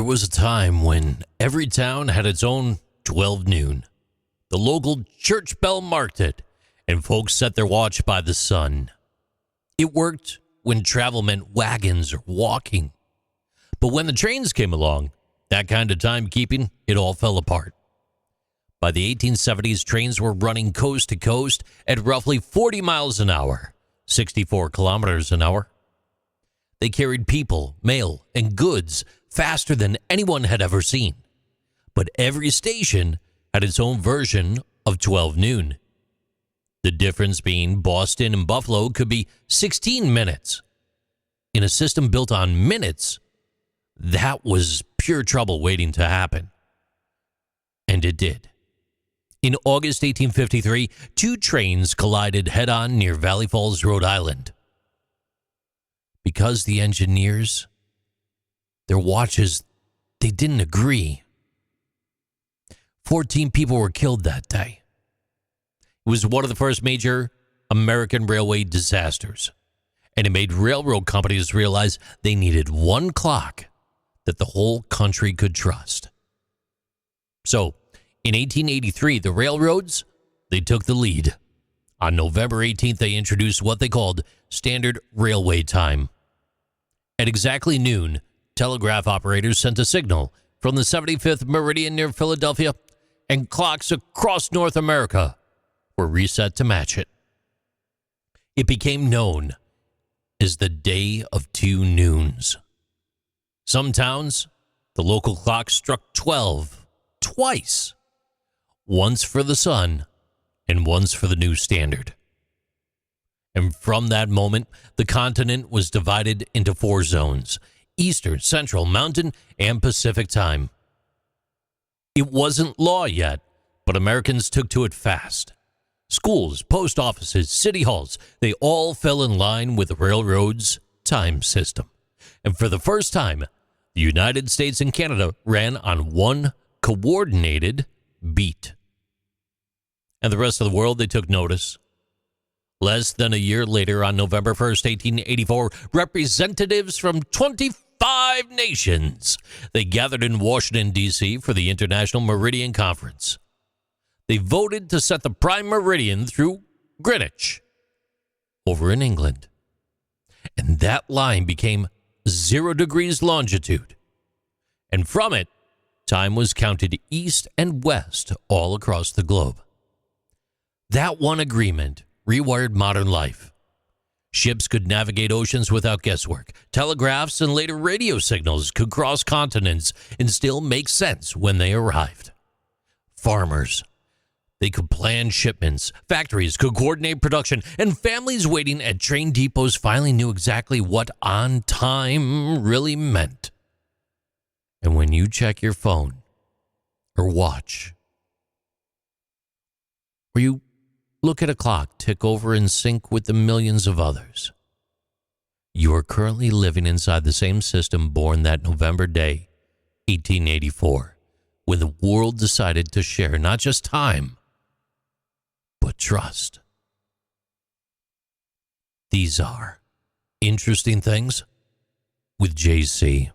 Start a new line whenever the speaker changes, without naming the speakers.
was a time when every town had its own 12 noon. The local church bell marked it, and folks set their watch by the sun. It worked when travel meant wagons or walking. But when the trains came along, that kind of timekeeping, it all fell apart. By the 1870s, trains were running coast to coast at roughly 40 miles an hour, 64 kilometers an hour. They carried people, mail, and goods faster than anyone had ever seen. But every station had its own version of 12 noon. The difference being Boston and Buffalo could be 16 minutes. In a system built on minutes, that was pure trouble waiting to happen. And it did. In August 1853, two trains collided head-on near Valley Falls, Rhode Island. Because the engineers, their watches, they didn't agree. 14 people were killed that day. It was one of the first major American railway disasters, and it made railroad companies realize they needed one clock that the whole country could trust. So, in 1883, the railroads, they took the lead. On November 18th, they introduced what they called standard railway time. At exactly noon, telegraph operators sent a signal from the 75th meridian near Philadelphia, and clocks across North America were reset to match it. It became known as the Day of Two Noons. Some towns, the local clock struck 12 twice, once for the sun and once for the new standard. And from that moment, the continent was divided into 4 zones: Eastern, Central, Mountain, and Pacific time. It wasn't law yet, but Americans took to it fast. Schools, post offices, city halls, they all fell in line with the railroad's time system. And for the first time, the United States and Canada ran on one coordinated beat. And the rest of the world, they took notice. Less than a year later, on November 1st, 1884, representatives from 25 nations, they gathered in Washington, D.C. for the International Meridian Conference. They voted to set the prime meridian through Greenwich, over in England. And that line became 0 degrees longitude. And from it, time was counted east and west all across the globe. That one agreement rewired modern life. Ships could navigate oceans without guesswork. Telegraphs and later radio signals could cross continents and still make sense when they arrived. Farmers, they could plan shipments. Factories could coordinate production. And families waiting at train depots finally knew exactly what on time really meant. And when you check your phone or watch, or you look at a clock tick over in sync with the millions of others, you are currently living inside the same system born that November day, 1884, when the world decided to share not just time, but trust. These are Interesting Things with JC.